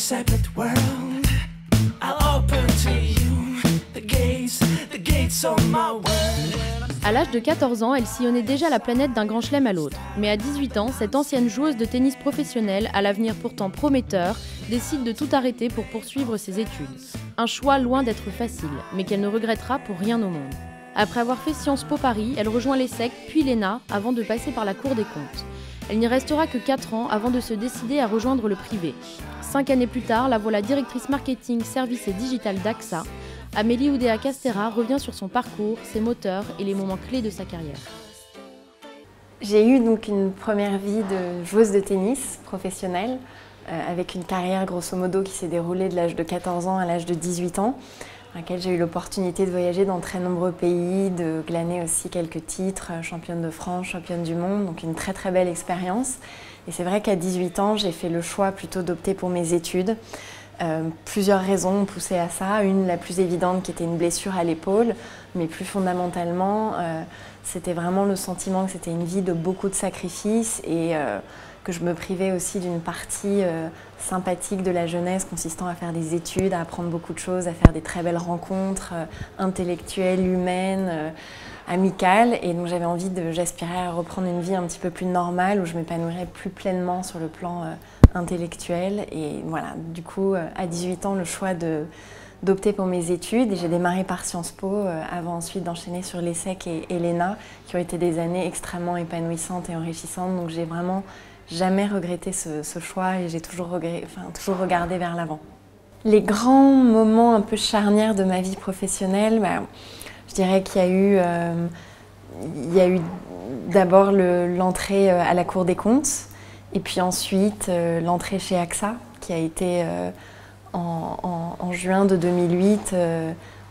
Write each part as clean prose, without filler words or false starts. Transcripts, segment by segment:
separate world. I'll open to you the gates of my world. À l'âge de 14 ans, elle sillonnait déjà la planète d'un grand chelem à l'autre. Mais à 18 ans, cette ancienne joueuse de tennis professionnelle, à l'avenir pourtant prometteur, décide de tout arrêter pour poursuivre ses études. Un choix loin d'être facile, mais qu'elle ne regrettera pour rien au monde. Après avoir fait Sciences Po Paris, elle rejoint l'ESSEC puis l'ENA avant de passer par la Cour des comptes. Elle n'y restera que 4 ans avant de se décider à rejoindre le privé. 5 années plus tard, la voilà directrice marketing, services et digital d'AXA. Amélie Oudéa-Castéra revient sur son parcours, ses moteurs et les moments clés de sa carrière. J'ai eu donc une première vie de joueuse de tennis professionnelle, avec une carrière grosso modo qui s'est déroulée de l'âge de 14 ans à l'âge de 18 ans, dans laquelle j'ai eu l'opportunité de voyager dans très nombreux pays, de glaner aussi quelques titres, championne de France, championne du monde, donc une très très belle expérience. Et c'est vrai qu'à 18 ans, j'ai fait le choix plutôt d'opter pour mes études. Plusieurs raisons ont poussé à ça. Une, la plus évidente, qui était une blessure à l'épaule, mais plus fondamentalement, c'était vraiment le sentiment que c'était une vie de beaucoup de sacrifices et que je me privais aussi d'une partie sympathique de la jeunesse consistant à faire des études, à apprendre beaucoup de choses, à faire des très belles rencontres intellectuelles, humaines, amicales. Et donc j'aspirais à reprendre une vie un petit peu plus normale où je m'épanouirais plus pleinement sur le plan intellectuel. Et voilà, du coup, à 18 ans, le choix d'opter pour mes études. Et j'ai démarré par Sciences Po avant ensuite d'enchaîner sur l'ESSEC et l'ENA, qui ont été des années extrêmement épanouissantes et enrichissantes. Donc j'ai vraiment jamais regretté ce choix et j'ai toujours regardé vers l'avant. Les grands moments un peu charnières de ma vie professionnelle, je dirais qu'il y a eu d'abord l'entrée à la Cour des comptes et puis ensuite l'entrée chez AXA qui a été en juin de 2008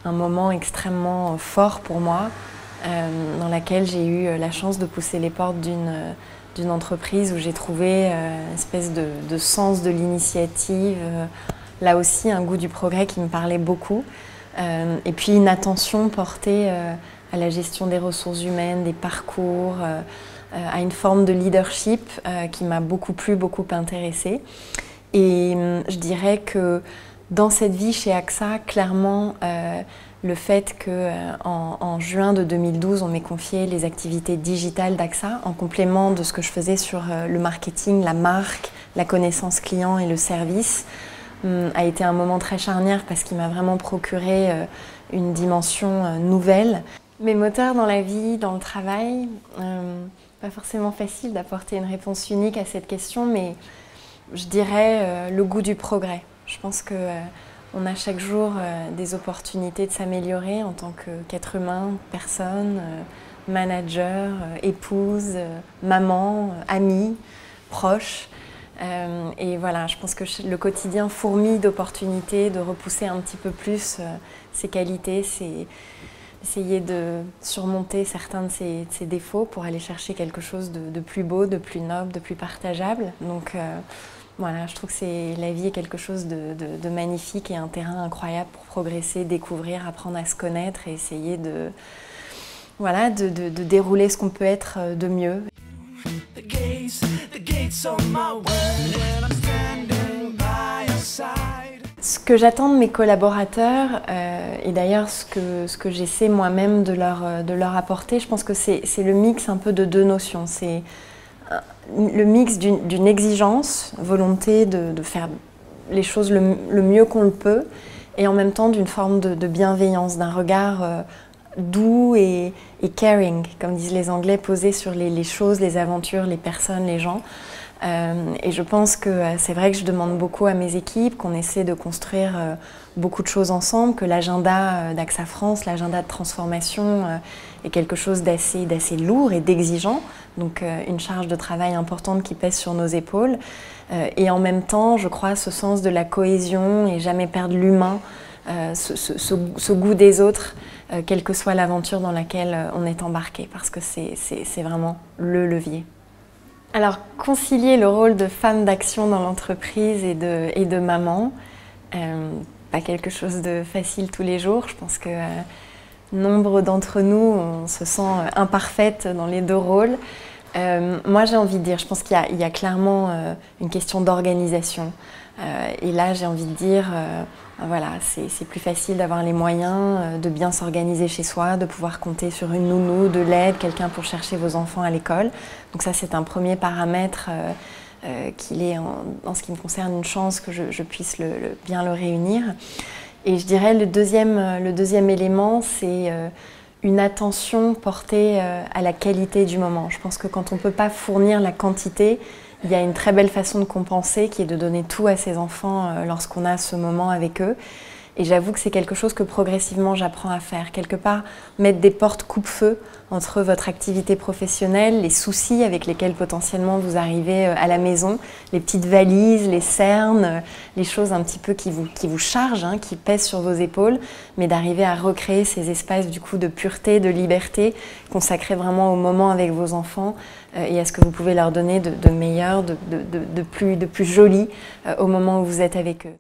un moment extrêmement fort pour moi dans laquelle j'ai eu la chance de pousser les portes d'une entreprise où j'ai trouvé une espèce de sens de l'initiative, là aussi un goût du progrès qui me parlait beaucoup. Et puis une attention portée à la gestion des ressources humaines, des parcours, à une forme de leadership qui m'a beaucoup plu, beaucoup intéressée. Et je dirais que dans cette vie chez AXA, clairement, le fait qu'en juin de 2012, on m'ait confié les activités digitales d'AXA en complément de ce que je faisais sur le marketing, la marque, la connaissance client et le service, a été un moment très charnière parce qu'il m'a vraiment procuré une dimension nouvelle. Mes moteurs dans la vie, dans le travail, pas forcément facile d'apporter une réponse unique à cette question, mais je dirais le goût du progrès. Je pense qu'on a chaque jour des opportunités de s'améliorer en tant qu'être humain, personne, manager, épouse, maman, amie, proche. Et voilà, je pense que le quotidien fourmille d'opportunités, de repousser un petit peu plus ses qualités, essayer de surmonter certains de ses défauts pour aller chercher quelque chose de plus beau, de plus noble, de plus partageable. Donc voilà, je trouve que la vie est quelque chose de magnifique et un terrain incroyable pour progresser, découvrir, apprendre à se connaître et essayer de dérouler ce qu'on peut être de mieux. Ce que j'attends de mes collaborateurs, et d'ailleurs ce que j'essaie moi-même de leur apporter, je pense que c'est le mix un peu de deux notions. C'est le mix d'une exigence, volonté de faire les choses le mieux qu'on le peut, et en même temps d'une forme de bienveillance, d'un regard doux et caring, comme disent les Anglais, posé sur les choses, les aventures, les personnes, les gens. Et je pense que c'est vrai que je demande beaucoup à mes équipes, qu'on essaie de construire beaucoup de choses ensemble, que l'agenda d'AXA France, l'agenda de transformation est quelque chose d'assez lourd et d'exigeant, donc une charge de travail importante qui pèse sur nos épaules. Et en même temps, je crois, ce sens de la cohésion et jamais perdre l'humain, ce goût des autres, quelle que soit l'aventure dans laquelle on est embarqué, parce que c'est vraiment le levier. Alors, concilier le rôle de femme d'action dans l'entreprise et de maman, pas quelque chose de facile tous les jours. Je pense que nombre d'entre nous, on se sent imparfaite dans les deux rôles. Moi j'ai envie de dire, je pense qu'il y a clairement une question d'organisation. Et là j'ai envie de dire, voilà, c'est plus facile d'avoir les moyens de bien s'organiser chez soi, de pouvoir compter sur une nounou, de l'aide, quelqu'un pour chercher vos enfants à l'école. Donc ça c'est un premier paramètre qu'il est, en ce qui me concerne, une chance que je puisse bien le réunir. Et je dirais le deuxième élément, c'est une attention portée à la qualité du moment. Je pense que quand on ne peut pas fournir la quantité, il y a une très belle façon de compenser qui est de donner tout à ses enfants lorsqu'on a ce moment avec eux. Et j'avoue que c'est quelque chose que progressivement j'apprends à faire. Quelque part, mettre des portes coupe-feu entre votre activité professionnelle, les soucis avec lesquels potentiellement vous arrivez à la maison, les petites valises, les cernes, les choses un petit peu qui vous chargent, hein, qui pèsent sur vos épaules, mais d'arriver à recréer ces espaces du coup de pureté, de liberté, consacrés vraiment au moment avec vos enfants et à ce que vous pouvez leur donner de meilleur, de plus joli au moment où vous êtes avec eux.